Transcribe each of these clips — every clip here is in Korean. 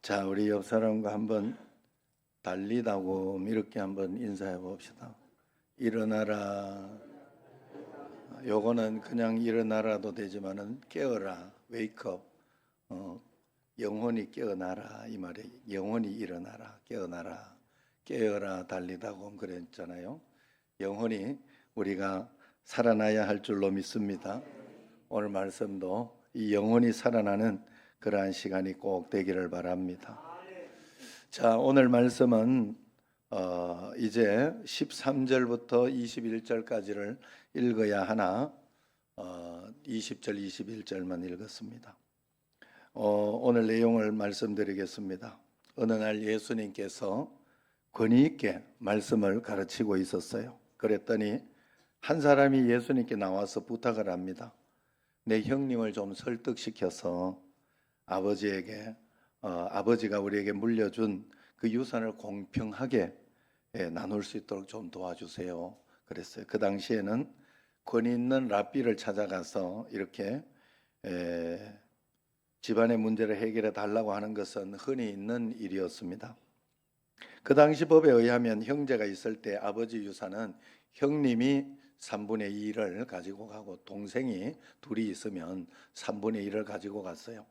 자, 우리 옆 사람과 한번 달리다고 이렇게 한번 인사해 봅시다. 일어나라. 요거는 그냥 일어나라도 되지만은 깨어라, 웨이크업. 영혼이 깨어나라 이 말이에요. 영혼이 일어나라, 깨어나라, 깨어라 달리다고 그랬잖아요. 영혼이 우리가 살아나야 할 줄로 믿습니다. 오늘 말씀도 이 영혼이 살아나는 그러한 시간이 꼭 되기를 바랍니다. 자, 오늘 말씀은 이제 13절부터 21절까지를 읽어야 하나 20절, 21절만 읽었습니다. 오늘 내용을 말씀드리겠습니다. 어느 날 예수님께서 권위 있게 말씀을 가르치고 있었어요. 그랬더니 한 사람이 예수님께 나와서 부탁을 합니다. 내 형님을 좀 설득시켜서 아버지에게 아버지가 우리에게 물려준 그 유산을 공평하게 나눌 수 있도록 좀 도와주세요. 그랬어요. 그 당시에는 권위 있는 랍비를 찾아가서 이렇게 집안의 문제를 해결해 달라고 하는 것은 흔히 있는 일이었습니다. 그 당시 법에 의하면 형제가 있을 때 아버지 유산은 형님이 3분의 2를 가지고 가고 동생이 둘이 있으면 3분의 1을 가지고 갔어요.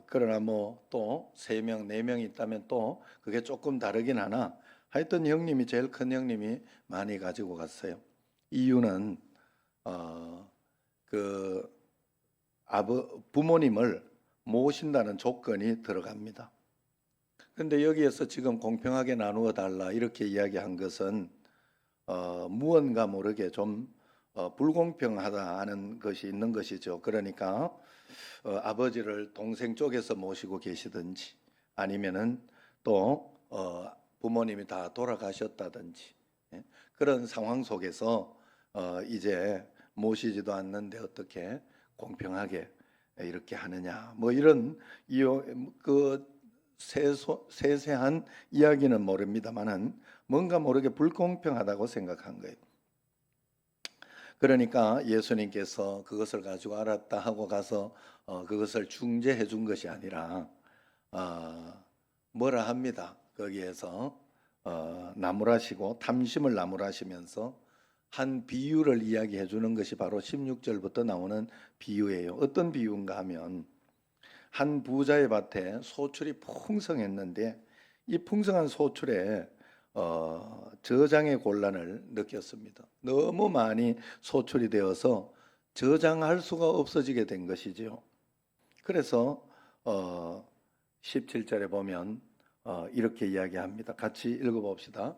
그러나 뭐 또 3명, 4명 있다면 또 그게 조금 다르긴 하나 하여튼 형님이 제일 큰 형님이 많이 가지고 갔어요. 이유는 부모님을 모신다는 조건이 들어갑니다. 그런데 여기에서 지금 공평하게 나누어 달라 이렇게 이야기한 것은 무언가 모르게 좀 불공평하다 하는 것이 있는 것이죠. 그러니까 아버지를 동생 쪽에서 모시고 계시든지 아니면은 또 부모님이 다 돌아가셨다든지 그런 상황 속에서 이제 모시지도 않는데 어떻게 공평하게 이렇게 하느냐 뭐 이런 그 세세한 이야기는 모릅니다만은 뭔가 모르게 불공평하다고 생각한 거예요. 그러니까 예수님께서 그것을 가지고 알았다 하고 가서 그것을 중재해 준 것이 아니라 뭐라 합니다. 거기에서 나무라시고 탐심을 나무라시면서 한 비유를 이야기해 주는 것이 바로 16절부터 나오는 비유예요. 어떤 비유인가 하면 한 부자의 밭에 소출이 풍성했는데 이 풍성한 소출에 저장의 곤란을 느꼈습니다. 너무 많이 소출이 되어서 저장할 수가 없어지게 된 것이죠. 그래서 17절에 보면 이렇게 이야기합니다. 같이 읽어봅시다.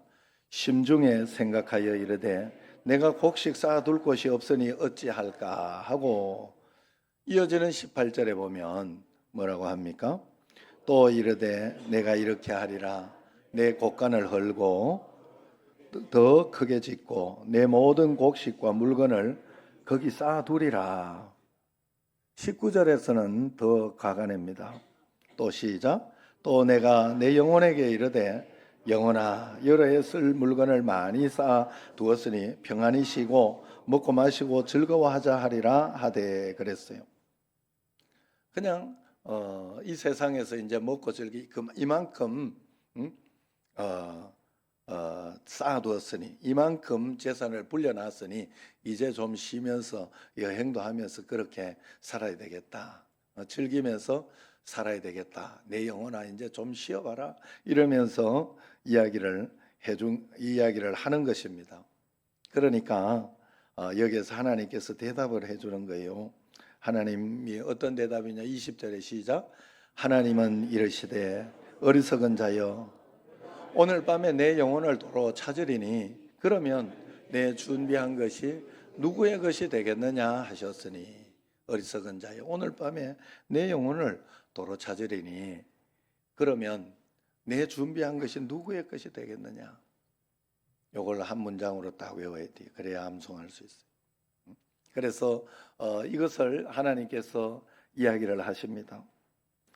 심중에 생각하여 이르되 내가 곡식 쌓아둘 곳이 없으니 어찌할까 하고 이어지는 18절에 보면 뭐라고 합니까? 또 이르되 내가 이렇게 하리라 내 곡간을 헐고 더 크게 짓고 내 모든 곡식과 물건을 거기 쌓아두리라. 19절에서는 더 가관입니다. 또 시작. 또 내가 내 영혼에게 이르되 영혼아 여러 해 쓸 물건을 많이 쌓아두었으니 평안히 쉬고 먹고 마시고 즐거워하자 하리라 하되 그랬어요. 그냥 이 세상에서 이제 먹고 즐기 이만큼 쌓아두었으니 이만큼 재산을 불려놨으니 이제 좀 쉬면서 여행도 하면서 그렇게 살아야 되겠다. 즐기면서 살아야 되겠다. 내 영혼아 이제 좀 쉬어봐라. 이러면서 이야기를 하는 것입니다. 그러니까 여기에서 하나님께서 대답을 해주는 거예요. 하나님이 어떤 대답이냐? 20절에 시작. 하나님은 이르시되 어리석은 자여 오늘 밤에 내 영혼을 도로 찾으리니 그러면 내 준비한 것이 누구의 것이 되겠느냐 하셨으니 어리석은 자여 오늘 밤에 내 영혼을 도로 찾으리니 그러면 내 준비한 것이 누구의 것이 되겠느냐. 이걸 한 문장으로 딱 외워야 돼요. 그래야 암송할 수 있어요. 그래서 이것을 하나님께서 이야기를 하십니다.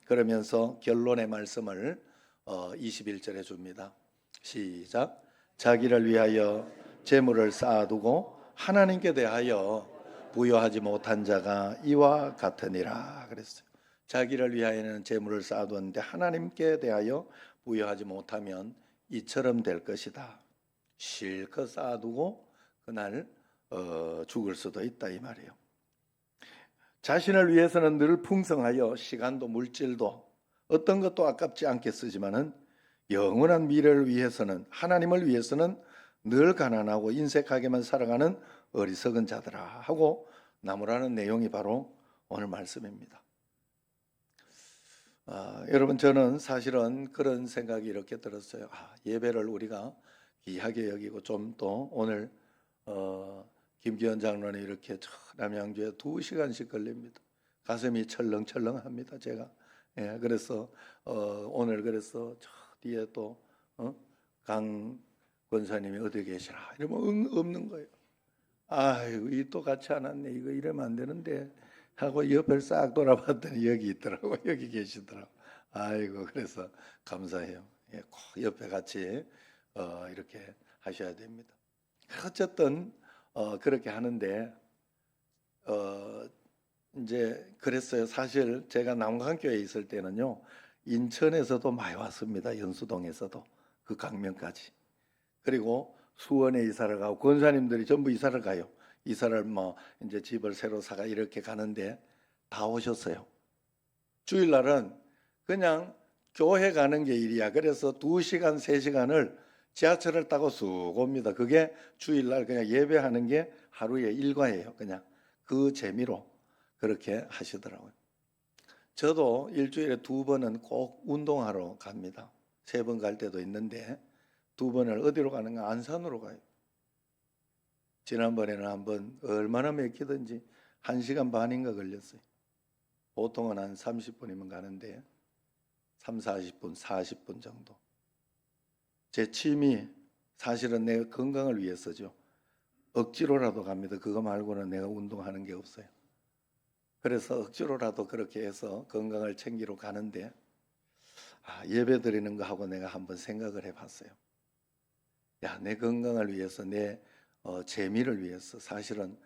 그러면서 결론의 말씀을 21절에 줍니다. 시작. 자기를 위하여 재물을 쌓아두고 하나님께 대하여 부여하지 못한 자가 이와 같으니라 그랬어요. 자기를 위하여는 재물을 쌓아두었는데 하나님께 대하여 부여하지 못하면 이처럼 될 것이다. 실컷 쌓아두고 그날 죽을 수도 있다 이 말이에요. 자신을 위해서는 늘 풍성하여 시간도 물질도 어떤 것도 아깝지 않게 쓰지만은 영원한 미래를 위해서는, 하나님을 위해서는 늘 가난하고 인색하게만 살아가는 어리석은 자들아 하고 나무라는 내용이 바로 오늘 말씀입니다. 여러분, 저는 사실은 그런 생각이 이렇게 들었어요. 예배를 우리가 귀하게 여기고 좀 또 오늘 김기현 장로는 이렇게 남양주에 2시간씩 걸립니다. 가슴이 철렁철렁합니다. 제가. 예, 그래서 오늘 그래서 저 뒤에 또 강 권사님이 어디 계시나 이러면 없는 거예요. 아이고, 이 또 같이 안 왔네. 이거 이러면 안 되는데 하고 옆을 싹 돌아봤더니 여기 있더라고. 여기 계시더라고. 아이고, 그래서 감사해요. 예, 꼭 옆에 같이 이렇게 하셔야 됩니다. 어쨌든 그렇게 하는데 이제 그랬어요. 사실 제가 남강교회에 있을 때는요, 인천에서도 많이 왔습니다. 연수동에서도 그 강명까지. 그리고 수원에 이사를 가고 권사님들이 전부 이사를 가요. 이사를 뭐 이제 집을 새로 사가 이렇게 가는데 다 오셨어요. 주일날은 그냥 교회 가는 게 일이야. 그래서 2시간, 3시간을 지하철을 타고 쑥 옵니다. 그게 주일날 그냥 예배하는 게 하루의 일과예요. 그냥 그 재미로 그렇게 하시더라고요. 저도 일주일에 2번은 꼭 운동하러 갑니다. 3번 갈 때도 있는데 2번을 어디로 가는가? 안산으로 가요. 지난번에는 한번 얼마나 맥히든지 1시간 반인가 걸렸어요. 보통은 한 30분이면 가는데 3, 40분, 40분 정도. 제 취미 사실은 내 건강을 위해서죠. 억지로라도 갑니다. 그거 말고는 내가 운동하는 게 없어요. 그래서 억지로라도 그렇게 해서 건강을 챙기러 가는데 예배 드리는 거 하고 내가 한번 생각을 해봤어요. 야, 내 건강을 위해서, 내 재미를 위해서 사실은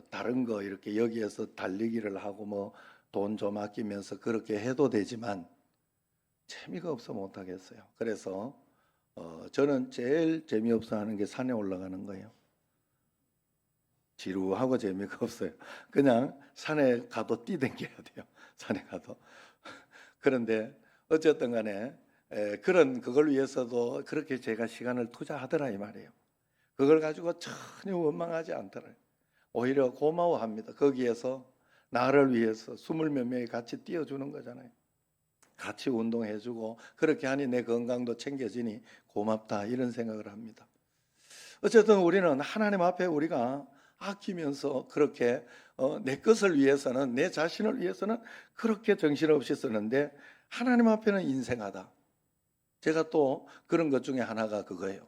다른 거 이렇게 여기에서 달리기를 하고 뭐 돈 좀 아끼면서 그렇게 해도 되지만 재미가 없어 못 하겠어요. 그래서 저는 제일 재미없어 하는 게 산에 올라가는 거예요. 지루하고 재미가 없어요. 그냥 산에 가도 뛰댕겨야 돼요. 산에 가도. 그런데 어쨌든 간에 그걸 위해서도 그렇게 제가 시간을 투자하더라 이 말이에요. 그걸 가지고 전혀 원망하지 않더라고요. 오히려 고마워합니다. 거기에서 나를 위해서 20몇 명이 같이 뛰어주는 거잖아요. 같이 운동해주고 그렇게 하니 내 건강도 챙겨지니 고맙다 이런 생각을 합니다. 어쨌든 우리는 하나님 앞에 우리가 아끼면서 그렇게 내 것을 위해서는, 내 자신을 위해서는 그렇게 정신없이 쓰는데 하나님 앞에는 인생하다. 제가 또 그런 것 중에 하나가 그거예요.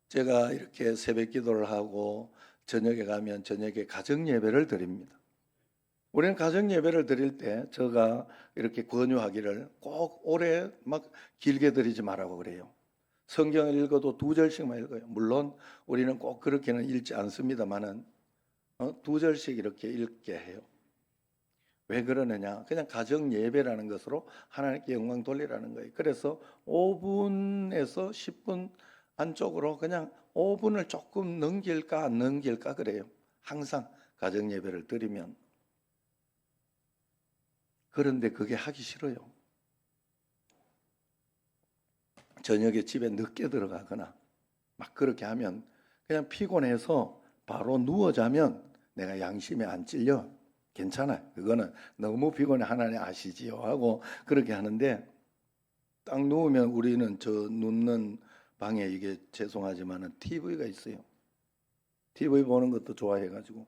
제가 이렇게 새벽 기도를 하고 저녁에 가면 저녁에 가정 예배를 드립니다. 우리는 가정 예배를 드릴 때 제가 이렇게 권유하기를 꼭 오래 막 길게 드리지 말라고 그래요. 성경을 읽어도 2절씩만 읽어요. 물론 우리는 꼭 그렇게는 읽지 않습니다만은 2절씩 이렇게 읽게 해요. 왜 그러느냐? 그냥 가정 예배라는 것으로 하나님께 영광 돌리라는 거예요. 그래서 5분에서 10분 안쪽으로 그냥 5분을 조금 넘길까 안 넘길까 그래요. 항상 가정 예배를 드리면. 그런데 그게 하기 싫어요. 저녁에 집에 늦게 들어가거나 막 그렇게 하면 그냥 피곤해서 바로 누워 자면 내가 양심에 안 찔려. 괜찮아요. 그거는 너무 피곤해 하나님 아시지요 하고 그렇게 하는데 딱 누우면 우리는 저 눕는 방에 이게 죄송하지만은 TV가 있어요. TV 보는 것도 좋아해가지고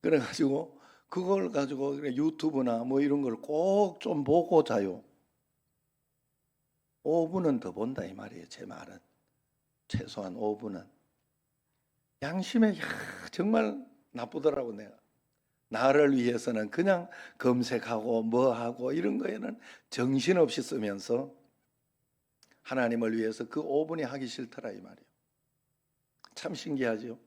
그래가지고 그걸 가지고 유튜브나 뭐 이런 걸 꼭 좀 보고 자요. 5분은 더 본다 이 말이에요. 제 말은 최소한 5분은. 양심에 정말 나쁘더라고. 내가 나를 위해서는 그냥 검색하고 뭐하고 이런 거에는 정신없이 쓰면서 하나님을 위해서 그 5분이 하기 싫더라 이 말이에요. 참 신기하죠.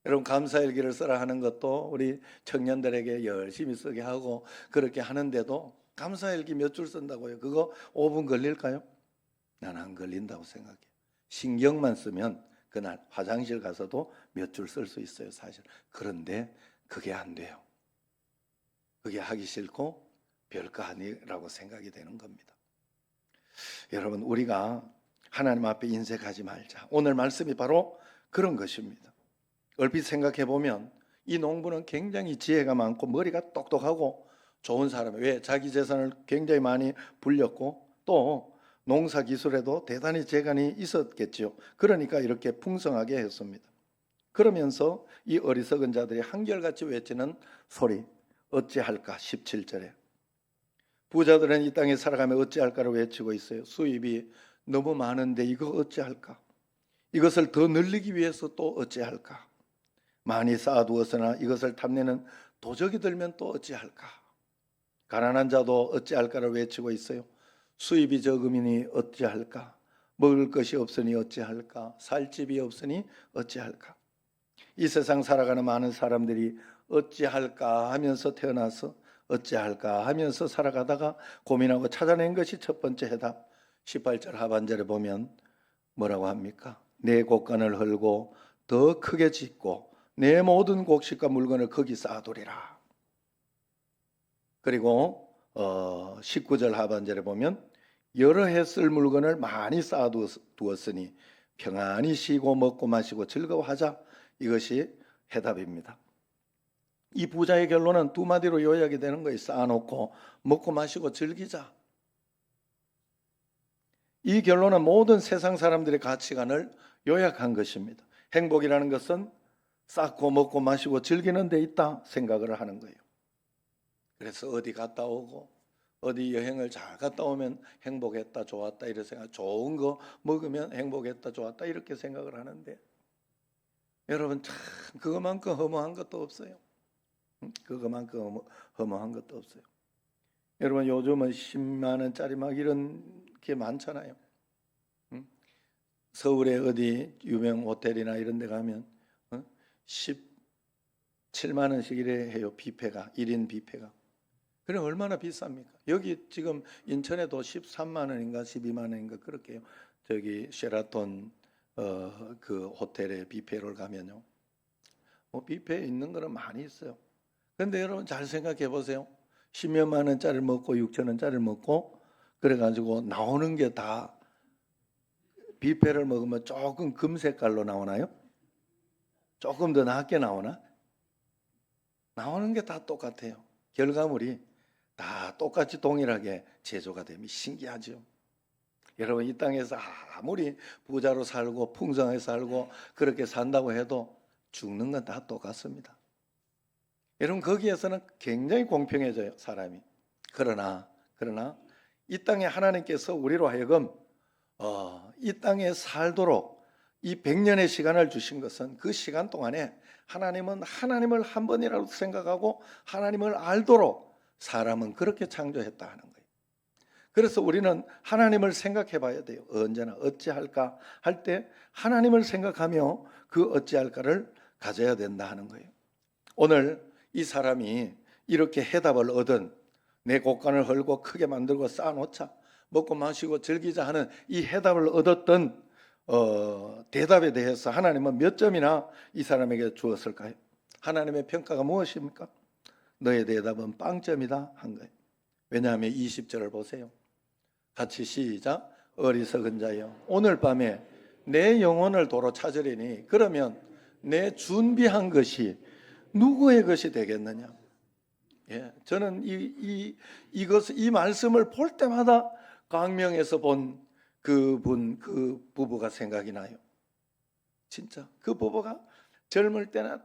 여러분 감사일기를 쓰라 하는 것도 우리 청년들에게 열심히 쓰게 하고 그렇게 하는데도 감사일기 몇 줄 쓴다고요? 그거 5분 걸릴까요? 난 안 걸린다고 생각해요. 신경만 쓰면 그날 화장실 가서도 몇 줄 쓸 수 있어요, 사실. 그런데 그게 안 돼요. 그게 하기 싫고 별거 아니라고 생각이 되는 겁니다. 여러분, 우리가 하나님 앞에 인색하지 말자. 오늘 말씀이 바로 그런 것입니다. 얼핏 생각해 보면 이 농부는 굉장히 지혜가 많고 머리가 똑똑하고 좋은 사람이에요. 왜? 자기 재산을 굉장히 많이 불렸고 또 농사 기술에도 대단히 재간이 있었겠죠. 그러니까 이렇게 풍성하게 했습니다. 그러면서 이 어리석은 자들이 한결같이 외치는 소리, 어찌할까? 17절에 부자들은 이 땅에 살아가며 어찌할까를 외치고 있어요. 수입이 너무 많은데 이거 어찌할까? 이것을 더 늘리기 위해서 또 어찌할까? 많이 쌓아두었으나 이것을 탐내는 도적이 들면 또 어찌할까? 가난한 자도 어찌할까를 외치고 있어요. 수입이 적으니 어찌할까? 먹을 것이 없으니 어찌할까? 살 집이 없으니 어찌할까? 이 세상 살아가는 많은 사람들이 어찌할까 하면서 태어나서 어찌할까 하면서 살아가다가 고민하고 찾아낸 것이 첫 번째 해답. 18절 하반절에 보면 뭐라고 합니까? 내 곡간을 헐고 더 크게 짓고 내 모든 곡식과 물건을 거기 쌓아두리라. 그리고 19절 하반절에 보면 여러 해 쓸 물건을 많이 쌓아두었으니 평안히 쉬고 먹고 마시고 즐거워하자. 이것이 해답입니다. 이 부자의 결론은 두 마디로 요약이 되는 거예요. 쌓아놓고 먹고 마시고 즐기자. 이 결론은 모든 세상 사람들의 가치관을 요약한 것입니다. 행복이라는 것은 쌓고 먹고 마시고 즐기는 데 있다 생각을 하는 거예요. 그래서 어디 갔다 오고 어디 여행을 잘 갔다 오면 행복했다 좋았다 이런 생각, 좋은 거 먹으면 행복했다 좋았다 이렇게 생각을 하는데 여러분 참 그것만큼 허무한 것도 없어요. 그것만큼 허무한 것도 없어요. 여러분 요즘은 10만 원짜리 막 이런 게 많잖아요. 서울에 어디 유명 호텔이나 이런 데 가면 17만 원씩 이래 해요. 뷔페가 1인 뷔페가. 그럼 얼마나 비쌉니까? 여기 지금 인천에도 13만 원인가 12만 원인가 그렇게 해요. 저기 쉐라톤 그 호텔에 뷔페를 가면요. 뷔페에 있는 거는 많이 있어요. 그런데 여러분 잘 생각해 보세요. 10몇만 원짜리를 먹고 6천 원짜리를 먹고 그래가지고 나오는 게 다 뷔페를 먹으면 조금 금색깔로 나오나요? 조금 더 낫게 나오나? 나오는 게 다 똑같아요. 결과물이 다 똑같이 동일하게 제조가 되면 신기하죠. 여러분 이 땅에서 아무리 부자로 살고 풍성하게 살고 그렇게 산다고 해도 죽는 건 다 똑같습니다. 여러분 거기에서는 굉장히 공평해져요 사람이. 그러나 이 땅에 하나님께서 우리로 하여금 이 땅에 살도록 이 100년의 시간을 주신 것은 그 시간 동안에 하나님은 하나님을 한 번이라도 생각하고 하나님을 알도록 사람은 그렇게 창조했다 하는 거예요. 그래서 우리는 하나님을 생각해 봐야 돼요. 언제나 어찌할까 할 때 하나님을 생각하며 그 어찌할까를 가져야 된다 하는 거예요. 오늘 이 사람이 이렇게 해답을 얻은 내 곡간을 헐고 크게 만들고 쌓아놓자 먹고 마시고 즐기자 하는 이 해답을 얻었던 대답에 대해서 하나님은 몇 점이나 이 사람에게 주었을까요? 하나님의 평가가 무엇입니까? 너의 대답은 빵점이다 한 거예요. 왜냐하면 20절을 보세요. 같이 시작. 어리석은 자여 오늘 밤에 내 영혼을 도로 찾으리니 그러면 내 준비한 것이 누구의 것이 되겠느냐? 예, 저는 이 말씀을 볼 때마다 광명에서 본 그 부부가 생각이 나요. 진짜 그 부부가 젊을 때는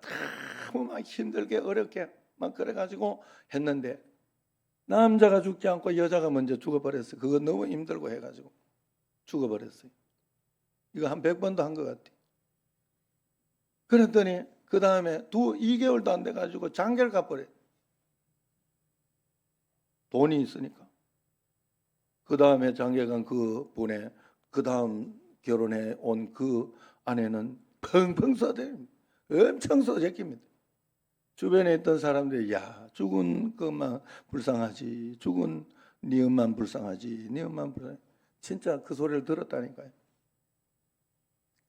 너무 막 힘들게 어렵게 막 그래가지고 했는데 남자가 죽지 않고 여자가 먼저 죽어버렸어요. 그거 너무 힘들고 해가지고 죽어버렸어요. 이거 한 100번도 한 것 같아요. 그랬더니 그 다음에 2개월도 안 돼가지고 장계를 가버려요. 돈이 있으니까. 그 다음에 장계간 그 분의 그 다음 결혼해 온 그 아내는 펑펑 써대. 엄청 소재깁니다. 주변에 있던 사람들이 야 죽은 것만 불쌍하지, 죽은 네 엄만 불쌍하지, 네 엄만 불쌍하지. 진짜 그 소리를 들었다니까요.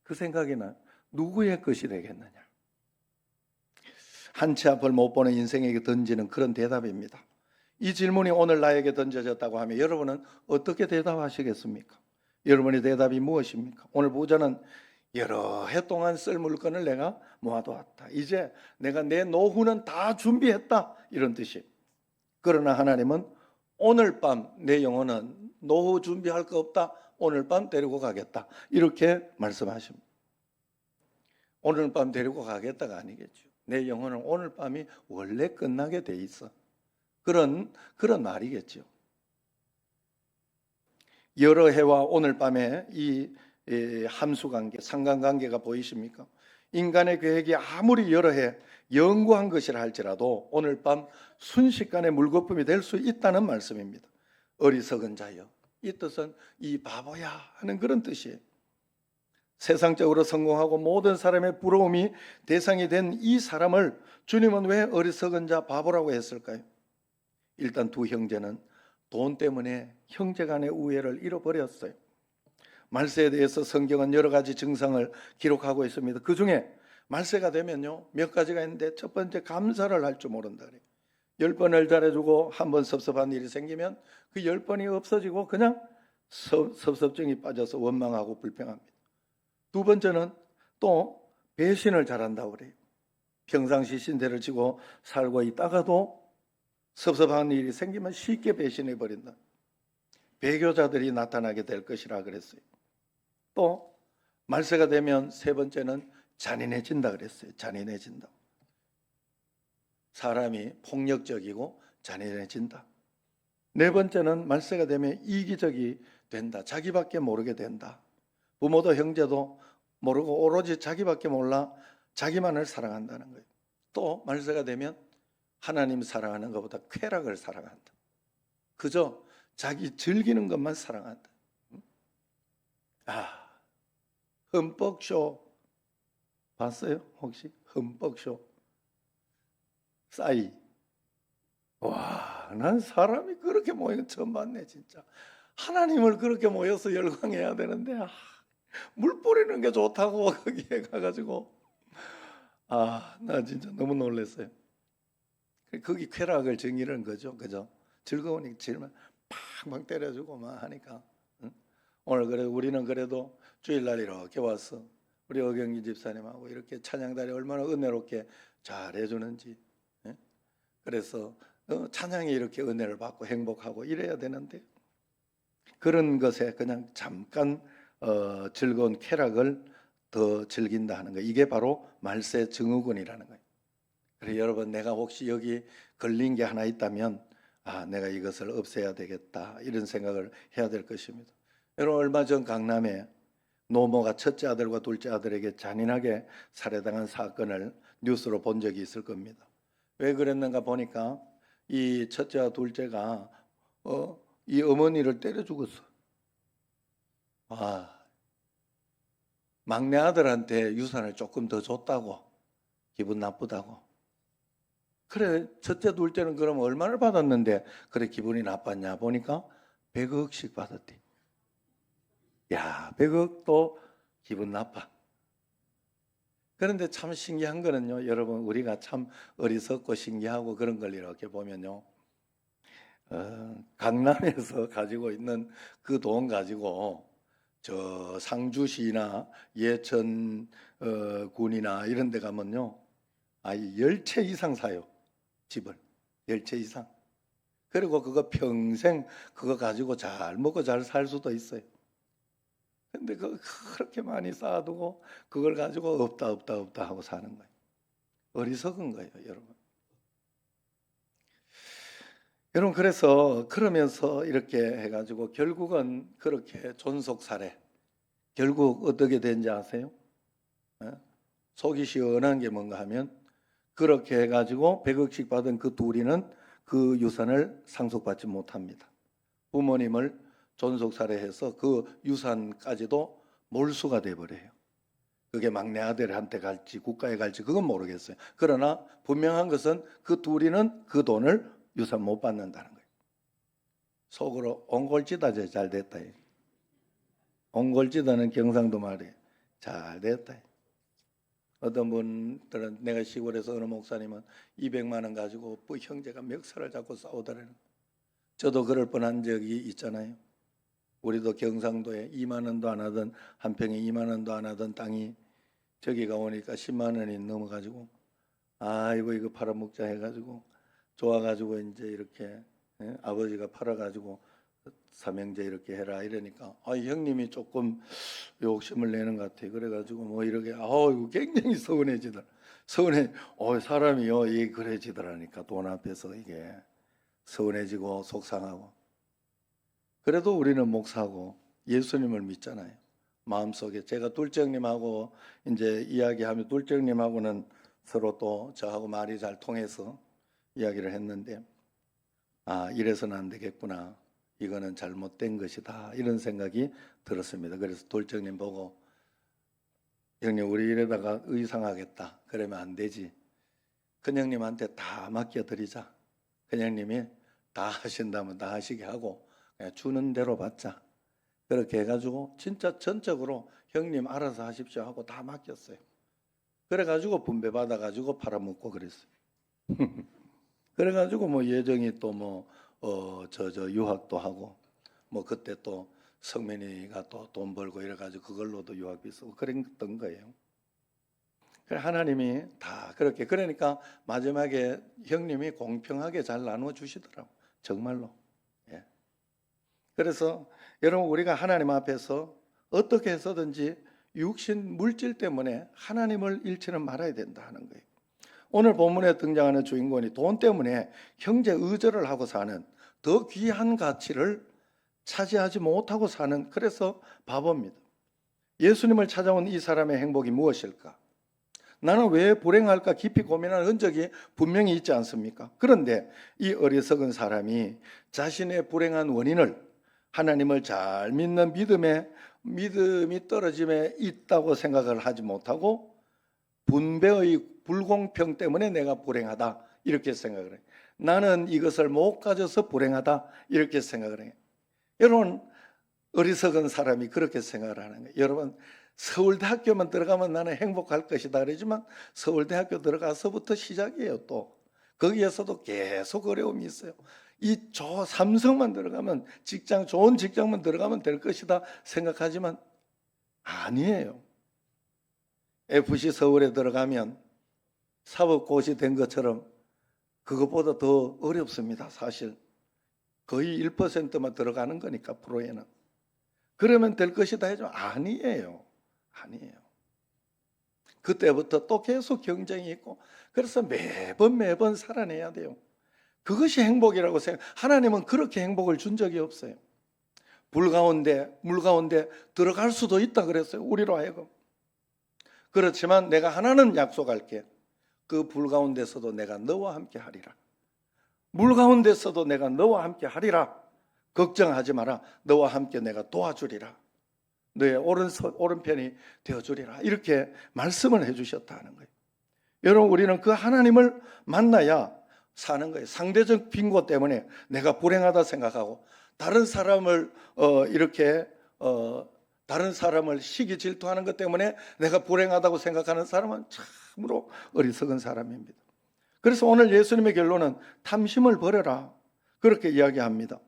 그 생각이 나요. 누구의 것이 되겠느냐. 한 치 앞을 못 보는 인생에게 던지는 그런 대답입니다. 이 질문이 오늘 나에게 던져졌다고 하면 여러분은 어떻게 대답하시겠습니까? 여러분의 대답이 무엇입니까? 오늘 보자는 여러 해 동안 쓸 물건을 내가 모아두었다. 이제 내가 내 노후는 다 준비했다. 이런 뜻이. 그러나 하나님은 오늘 밤 내 영혼은 노후 준비할 거 없다. 오늘 밤 데리고 가겠다. 이렇게 말씀하십니다. 오늘 밤 데리고 가겠다가 아니겠죠. 내 영혼은 오늘 밤이 원래 끝나게 돼 있어. 그런 말이겠죠. 여러 해와 오늘 밤에 이 함수관계, 상관관계가 보이십니까? 인간의 계획이 아무리 여러 해 연구한 것이라 할지라도 오늘 밤 순식간에 물거품이 될 수 있다는 말씀입니다. 어리석은 자여, 이 뜻은 이 바보야 하는 그런 뜻이에요. 세상적으로 성공하고 모든 사람의 부러움이 대상이 된 이 사람을 주님은 왜 어리석은 자 바보라고 했을까요? 일단 두 형제는 돈 때문에 형제 간의 우애를 잃어버렸어요. 말세에 대해서 성경은 여러 가지 증상을 기록하고 있습니다. 그 중에 말세가 되면요 몇 가지가 있는데 첫 번째 감사를 할 줄 모른다 그래요. 10번을 잘해주고 한 번 섭섭한 일이 생기면 그 10번이 없어지고 그냥 섭섭증이 빠져서 원망하고 불평합니다. 두 번째는 또 배신을 잘한다고 그래요. 평상시 신대를 지고 살고 있다가도 섭섭한 일이 생기면 쉽게 배신해 버린다. 배교자들이 나타나게 될 것이라 그랬어요. 또 말세가 되면 세 번째는 잔인해진다 그랬어요. 잔인해진다. 사람이 폭력적이고 잔인해진다. 네 번째는 말세가 되면 이기적이 된다. 자기밖에 모르게 된다. 부모도 형제도 모르고 오로지 자기밖에 몰라 자기만을 사랑한다는 거예요. 또 말세가 되면 하나님 사랑하는 것보다 쾌락을 사랑한다. 그저 자기 즐기는 것만 사랑한다. 흠뻑쇼 봤어요? 혹시 흠뻑쇼? 싸이. 와, 난 사람이 그렇게 모이는 거 처음 봤네 진짜. 하나님을 그렇게 모여서 열광해야 되는데 물 뿌리는 게 좋다고 거기에 가가지고 나 진짜 너무 놀랐어요. 거기 쾌락을 즐기는 거죠, 그죠? 즐거우니까 질만 팍팍 때려주고 막 하니까. 응? 오늘 그래도 우리는 그래도 주일날 이렇게 와서 우리 어경기 집사님하고 이렇게 찬양단이 얼마나 은혜롭게 잘 해주는지. 예? 그래서 찬양이 이렇게 은혜를 받고 행복하고 이래야 되는데 그런 것에 그냥 잠깐 즐거운 쾌락을 더 즐긴다 하는 거. 이게 바로 말세 증후군이라는 거예요. 그래서 여러분 내가 혹시 여기 걸린 게 하나 있다면 내가 이것을 없애야 되겠다 이런 생각을 해야 될 것입니다. 여러분 얼마 전 강남에 노모가 첫째 아들과 둘째 아들에게 잔인하게 살해당한 사건을 뉴스로 본 적이 있을 겁니다. 왜 그랬는가 보니까 이 첫째와 둘째가 이 어머니를 때려 죽었어. 막내 아들한테 유산을 조금 더 줬다고 기분 나쁘다고. 그래 첫째 둘째는 그럼 얼마를 받았는데 그래 기분이 나빴냐 보니까 100억씩 받았대. 야 100억도 기분 나빠. 그런데 참 신기한 거는요 여러분 우리가 참 어리석고 신기하고 그런 걸 이렇게 보면요 강남에서 가지고 있는 그 돈 가지고 저 상주시나 예천 군이나 이런 데 가면요 10채 이상 사요. 집을 10채 이상. 그리고 그거 평생 그거 가지고 잘 먹고 잘 살 수도 있어요. 근데 그렇게 많이 쌓아두고 그걸 가지고 없다 하고 사는 거예요. 어리석은 거예요, 여러분. 여러분 그래서 그러면서 이렇게 해가지고 결국은 그렇게 존속살해. 결국 어떻게 된지 아세요? 속이 시원한 게 뭔가 하면 그렇게 해가지고 100억씩 받은 그 둘이는 그 유산을 상속받지 못합니다. 부모님을 존속살해해서 그 유산까지도 몰수가 돼버려요. 그게 막내 아들한테 갈지 국가에 갈지 그건 모르겠어요. 그러나 분명한 것은 그 둘이는 그 돈을 유산 못 받는다는 거예요. 속으로 옹골지다 잘 됐다. 옹골지다는 경상도 말이에요. 잘 됐다. 어떤 분들은 내가 시골에서 어느 목사님은 200만 원 가지고 형제가 멱살을 잡고 싸우더라는. 저도 그럴 뻔한 적이 있잖아요. 우리도 경상도에 2만 원도 안 하던 한 평에 2만 원도 안 하던 땅이 저기가 오니까 10만 원이 넘어가지고 아이고 이거 팔아먹자 해가지고 좋아가지고 이제 이렇게 아버지가 팔아가지고 삼형제 이렇게 해라 이러니까 형님이 조금 욕심을 내는 것 같아. 그래가지고 뭐 이렇게 이거 굉장히 서운해지더라. 사람이요 이 그래지더라니까 돈 앞에서 이게 서운해지고 속상하고. 그래도 우리는 목사고 예수님을 믿잖아요. 마음속에 제가 둘째 형님하고 이제 이야기하면 둘째 형님하고는 서로 또 저하고 말이 잘 통해서 이야기를 했는데 이래서는 안 되겠구나. 이거는 잘못된 것이다. 이런 생각이 들었습니다. 그래서 둘째 형님 보고 형님 우리 이러다가 의상하겠다. 그러면 안 되지. 큰형님한테 다 맡겨드리자. 큰형님이 다 하신다면 다 하시게 하고 그냥 주는 대로 받자. 그렇게 해가지고 진짜 전적으로 형님 알아서 하십시오 하고 다 맡겼어요. 그래가지고 분배 받아가지고 팔아먹고 그랬어요. 그래가지고 뭐 예정이 또 뭐 유학도 하고 뭐 그때 또 성민이가 또 돈 벌고 이래가지고 그걸로도 유학비 쓰고 그랬던 거예요. 그래 하나님이 다 그렇게 그러니까 마지막에 형님이 공평하게 잘 나눠 주시더라고 정말로. 예. 그래서 여러분 우리가 하나님 앞에서 어떻게 해서든지 육신 물질 때문에 하나님을 잃지는 말아야 된다 하는 거예요. 오늘 본문에 등장하는 주인공이 돈 때문에 형제 의절을 하고 사는 더 귀한 가치를 차지하지 못하고 사는 그래서 바보입니다. 예수님을 찾아온 이 사람의 행복이 무엇일까? 나는 왜 불행할까 깊이 고민하는 흔적이 분명히 있지 않습니까? 그런데 이 어리석은 사람이 자신의 불행한 원인을 하나님을 잘 믿는 믿음이 떨어짐에 있다고 생각을 하지 못하고 분배의 불공평 때문에 내가 불행하다 이렇게 생각을 해요. 나는 이것을 못 가져서 불행하다 이렇게 생각을 해요. 여러분 어리석은 사람이 그렇게 생각을 하는 거예요. 여러분 서울대학교만 들어가면 나는 행복할 것이다 그러지만 서울대학교 들어가서부터 시작이에요. 또 거기에서도 계속 어려움이 있어요. 삼성만 들어가면 좋은 직장만 들어가면 될 것이다 생각하지만 아니에요. FC 서울에 들어가면 사법고시 된 것처럼 그것보다 더 어렵습니다. 사실 거의 1%만 들어가는 거니까 프로에는. 그러면 될 것이다 해도 아니에요. 그때부터 또 계속 경쟁이 있고 그래서 매번 살아내야 돼요. 그것이 행복이라고 생각. 하나님은 그렇게 행복을 준 적이 없어요. 물 가운데 들어갈 수도 있다 그랬어요. 우리로 하여금. 그렇지만 내가 하나는 약속할게. 그 불 가운데서도 내가 너와 함께 하리라. 물 가운데서도 내가 너와 함께 하리라. 걱정하지 마라. 너와 함께 내가 도와주리라. 너의 오른편이 되어주리라. 이렇게 말씀을 해주셨다는 거예요. 여러분 우리는 그 하나님을 만나야 사는 거예요. 상대적 빈곤 때문에 내가 불행하다 생각하고 다른 사람을 다른 사람을 시기 질투하는 것 때문에 내가 불행하다고 생각하는 사람은 참으로 어리석은 사람입니다. 그래서 오늘 예수님의 결론은 탐심을 버려라. 그렇게 이야기합니다.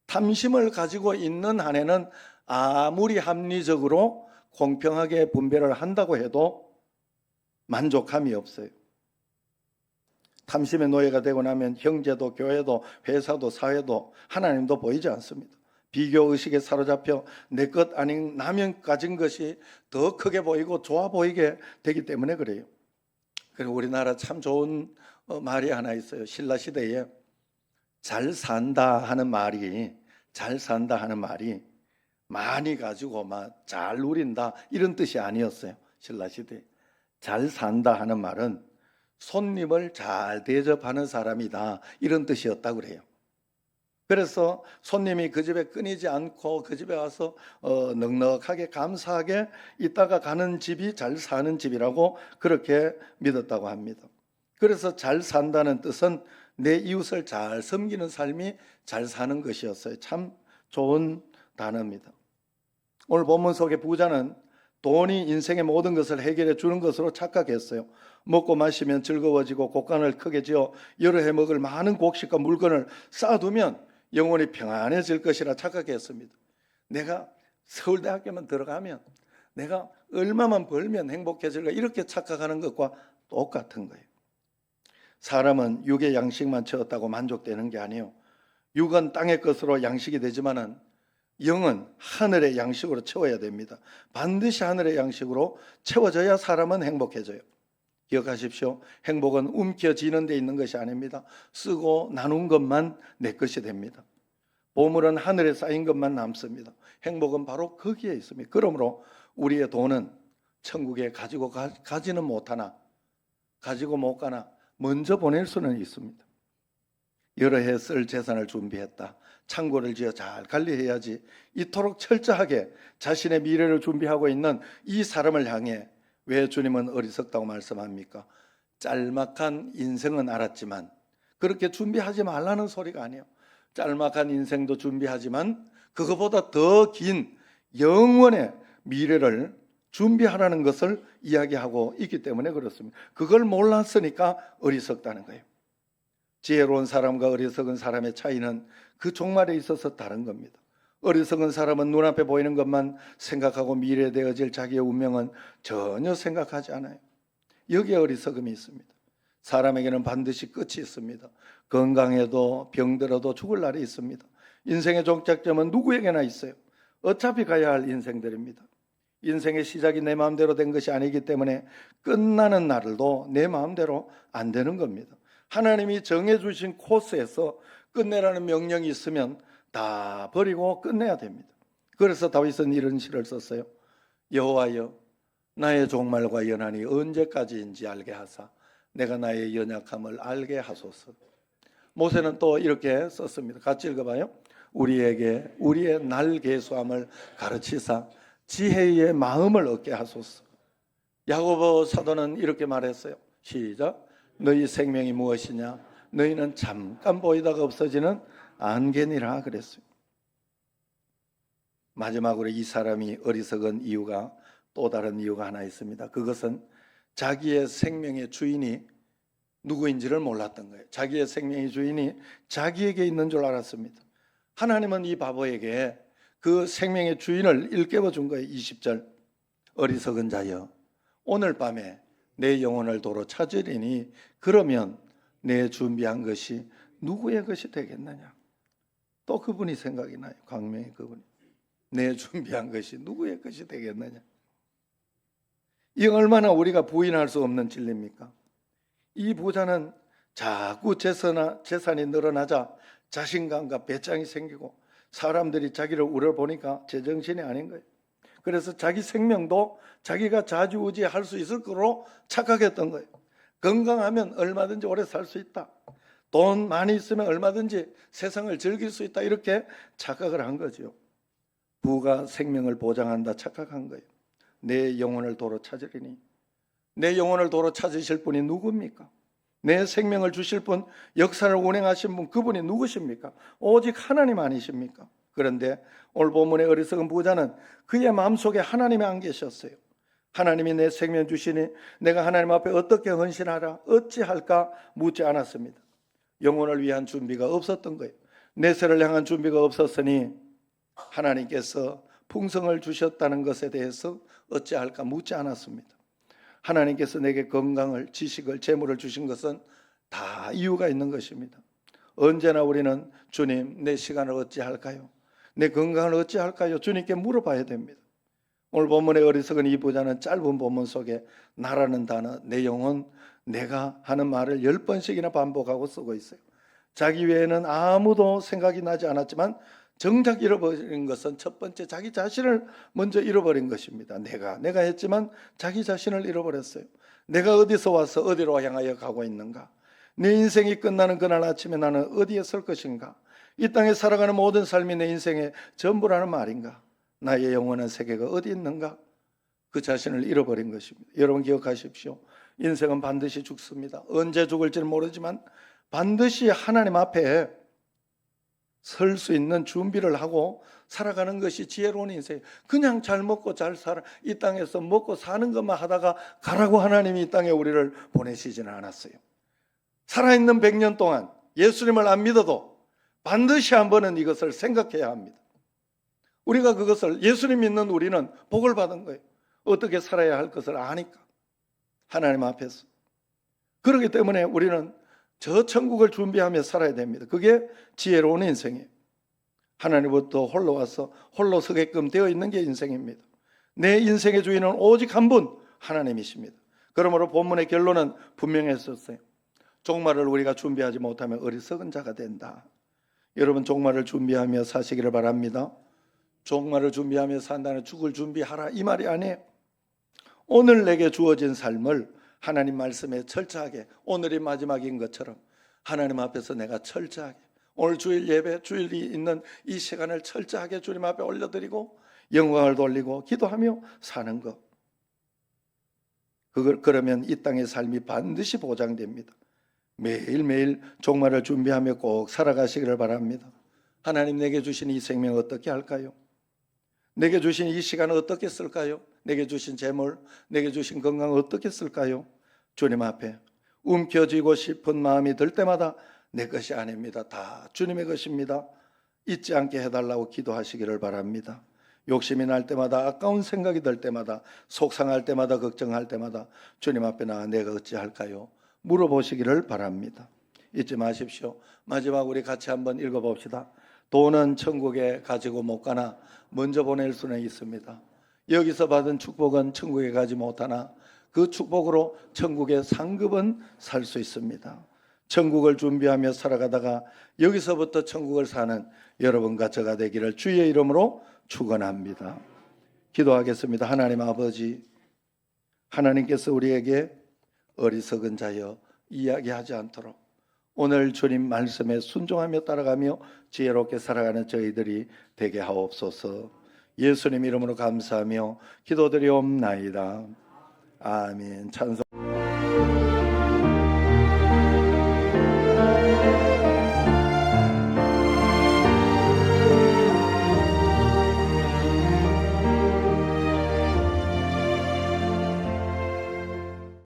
탐심을 가지고 있는 한에는 아무리 합리적으로 공평하게 분배를 한다고 해도 만족함이 없어요. 탐심의 노예가 되고 나면 형제도 교회도 회사도 사회도 하나님도 보이지 않습니다. 비교의식에 사로잡혀 내 것 아닌 남이 가진 것이 더 크게 보이고 좋아 보이게 되기 때문에 그래요. 그리고 우리나라 참 좋은 말이 하나 있어요. 신라시대에 잘 산다 하는 말이 많이 가지고 막 잘 누린다 이런 뜻이 아니었어요. 신라시대에 잘 산다 하는 말은 손님을 잘 대접하는 사람이다 이런 뜻이었다고 그래요. 그래서 손님이 그 집에 끊이지 않고 그 집에 와서 넉넉하게 감사하게 있다가 가는 집이 잘 사는 집이라고 그렇게 믿었다고 합니다. 그래서 잘 산다는 뜻은 내 이웃을 잘 섬기는 삶이 잘 사는 것이었어요. 참 좋은 단어입니다. 오늘 본문 속의 부자는 돈이 인생의 모든 것을 해결해 주는 것으로 착각했어요. 먹고 마시면 즐거워지고 곡간을 크게 지어 여러 해 먹을 많은 곡식과 물건을 쌓아두면 영혼이 평안해질 것이라 착각했습니다. 내가 서울대학교만 들어가면 내가 얼마만 벌면 행복해질까 이렇게 착각하는 것과 똑같은 거예요. 사람은 육의 양식만 채웠다고 만족되는 게 아니에요. 육은 땅의 것으로 양식이 되지만은 영은 하늘의 양식으로 채워야 됩니다. 반드시 하늘의 양식으로 채워져야 사람은 행복해져요. 기억하십시오. 행복은 움켜쥐는 데 있는 것이 아닙니다. 쓰고 나눈 것만 내 것이 됩니다. 보물은 하늘에 쌓인 것만 남습니다. 행복은 바로 거기에 있습니다. 그러므로 우리의 돈은 천국에 가지는 못하나 가지고 못 가나 먼저 보낼 수는 있습니다. 여러 해 쓸 재산을 준비했다. 창고를 지어 잘 관리해야지. 이토록 철저하게 자신의 미래를 준비하고 있는 이 사람을 향해 왜 주님은 어리석다고 말씀합니까? 짤막한 인생은 알았지만 그렇게 준비하지 말라는 소리가 아니에요. 짤막한 인생도 준비하지만 그것보다 더 긴 영원의 미래를 준비하라는 것을 이야기하고 있기 때문에 그렇습니다. 그걸 몰랐으니까 어리석다는 거예요. 지혜로운 사람과 어리석은 사람의 차이는 그 종말에 있어서 다른 겁니다. 어리석은 사람은 눈앞에 보이는 것만 생각하고 미래에 되어질 자기의 운명은 전혀 생각하지 않아요. 여기에 어리석음이 있습니다. 사람에게는 반드시 끝이 있습니다. 건강해도 병들어도 죽을 날이 있습니다. 인생의 종착점은 누구에게나 있어요. 어차피 가야 할 인생들입니다. 인생의 시작이 내 마음대로 된 것이 아니기 때문에 끝나는 날도 내 마음대로 안 되는 겁니다. 하나님이 정해주신 코스에서 끝내라는 명령이 있으면 다 버리고 끝내야 됩니다. 그래서 다윗은 이런 시를 썼어요. 여호와여 나의 종말과 연한이 언제까지인지 알게 하사 내가 나의 연약함을 알게 하소서. 모세는 또 이렇게 썼습니다. 같이 읽어봐요. 우리에게 우리의 날개수함을 가르치사 지혜의 마음을 얻게 하소서. 야고보 사도는 이렇게 말했어요. 시작. 너희 생명이 무엇이냐? 너희는 잠깐 보이다가 없어지는 안개니라 그랬어요. 마지막으로 이 사람이 어리석은 이유가 또 다른 이유가 하나 있습니다. 그것은 자기의 생명의 주인이 누구인지를 몰랐던 거예요. 자기의 생명의 주인이 자기에게 있는 줄 알았습니다. 하나님은 이 바보에게 그 생명의 주인을 일깨워 준 거예요. 20절. 어리석은 자여 오늘 밤에 내 영혼을 도로 찾으리니 그러면 내 준비한 것이 누구의 것이 되겠느냐. 또 그분이 생각이 나요. 광명의 그분이. 내 준비한 것이 누구의 것이 되겠느냐. 이 얼마나 우리가 부인할 수 없는 진리입니까? 이 부자는 자꾸 재산이 늘어나자 자신감과 배짱이 생기고 사람들이 자기를 우러보니까 제정신이 아닌 거예요. 그래서 자기 생명도 자기가 좌지우지할 수 있을 거로 착각했던 거예요. 건강하면 얼마든지 오래 살 수 있다. 돈 많이 있으면 얼마든지 세상을 즐길 수 있다. 이렇게 착각을 한 거죠. 부가 생명을 보장한다 착각한 거예요. 내 영혼을 도로 찾으리니. 내 영혼을 도로 찾으실 분이 누굽니까? 내 생명을 주실 분, 역사를 운행하신 분, 그분이 누구십니까? 오직 하나님 아니십니까? 그런데 오늘 본문의 어리석은 부자는 그의 마음속에 하나님이 안 계셨어요. 하나님이 내 생명 주시니 내가 하나님 앞에 어떻게 헌신하라, 어찌할까 묻지 않았습니다. 영혼을 위한 준비가 없었던 거예요. 내세를 향한 준비가 없었으니 하나님께서 풍성을 주셨다는 것에 대해서 어찌할까 묻지 않았습니다. 하나님께서 내게 건강을, 지식을, 재물을 주신 것은 다 이유가 있는 것입니다. 언제나 우리는 주님, 내 시간을 어찌할까요? 내 건강을 어찌할까요? 주님께 물어봐야 됩니다. 오늘 본문의 어리석은 이 부자는 짧은 본문 속에 나라는 단어, 내 영혼, 내가 하는 말을 10번씩이나 반복하고 쓰고 있어요. 자기 외에는 아무도 생각이 나지 않았지만 정작 잃어버린 것은 첫 번째 자기 자신을 먼저 잃어버린 것입니다. 내가 했지만 자기 자신을 잃어버렸어요. 내가 어디서 와서 어디로 향하여 가고 있는가? 내 인생이 끝나는 그날 아침에 나는 어디에 설 것인가? 이 땅에 살아가는 모든 삶이 내 인생의 전부라는 말인가? 나의 영원한 세계가 어디 있는가? 그 자신을 잃어버린 것입니다. 여러분 기억하십시오. 인생은 반드시 죽습니다. 언제 죽을지는 모르지만 반드시 하나님 앞에 설 수 있는 준비를 하고 살아가는 것이 지혜로운 인생. 그냥 잘 먹고 잘 살아 이 땅에서 먹고 사는 것만 하다가 가라고 하나님이 이 땅에 우리를 보내시지는 않았어요. 살아있는 100년 동안 예수님을 안 믿어도 반드시 한 번은 이것을 생각해야 합니다. 우리가 그것을 예수님 믿는 우리는 복을 받은 거예요. 어떻게 살아야 할 것을 아니까 하나님 앞에서. 그렇기 때문에 우리는 저 천국을 준비하며 살아야 됩니다. 그게 지혜로운 인생이에요. 하나님부터 홀로 와서 홀로 서게끔 되어 있는 게 인생입니다. 내 인생의 주인은 오직 한 분 하나님이십니다. 그러므로 본문의 결론은 분명했었어요. 종말을 우리가 준비하지 못하면 어리석은 자가 된다. 여러분 종말을 준비하며 사시기를 바랍니다. 종말을 준비하며 산다는 죽을 준비하라 이 말이 아니에요. 오늘 내게 주어진 삶을 하나님 말씀에 철저하게, 오늘이 마지막인 것처럼 하나님 앞에서 내가 철저하게, 오늘 주일 예배, 주일이 있는 이 시간을 철저하게 주님 앞에 올려드리고 영광을 돌리고 기도하며 사는 것. 그러면 이 땅의 삶이 반드시 보장됩니다. 매일매일 종말을 준비하며 꼭 살아가시기를 바랍니다. 하나님 내게 주신 이 생명 어떻게 할까요? 내게 주신 이 시간을 어떻게 쓸까요? 내게 주신 재물, 내게 주신 건강을 어떻게 쓸까요? 주님 앞에 움켜쥐고 싶은 마음이 들 때마다 내 것이 아닙니다. 다 주님의 것입니다. 잊지 않게 해달라고 기도하시기를 바랍니다. 욕심이 날 때마다, 아까운 생각이 들 때마다, 속상할 때마다, 걱정할 때마다 주님 앞에 나가 내가 어찌할까요? 물어보시기를 바랍니다. 잊지 마십시오. 마지막 우리 같이 한번 읽어봅시다. 돈은 천국에 가지고 못 가나 먼저 보낼 수는 있습니다. 여기서 받은 축복은 천국에 가지 못하나 그 축복으로 천국의 상급은 살 수 있습니다. 천국을 준비하며 살아가다가 여기서부터 천국을 사는 여러분과 저가 되기를 주의 이름으로 축원합니다. 기도하겠습니다. 하나님 아버지, 하나님께서 우리에게 어리석은 자여 이야기하지 않도록 오늘 주님 말씀에 순종하며 따라가며 지혜롭게 살아가는 저희들이 되게 하옵소서. 예수님 이름으로 감사하며 기도드리옵나이다. 아멘. 찬송.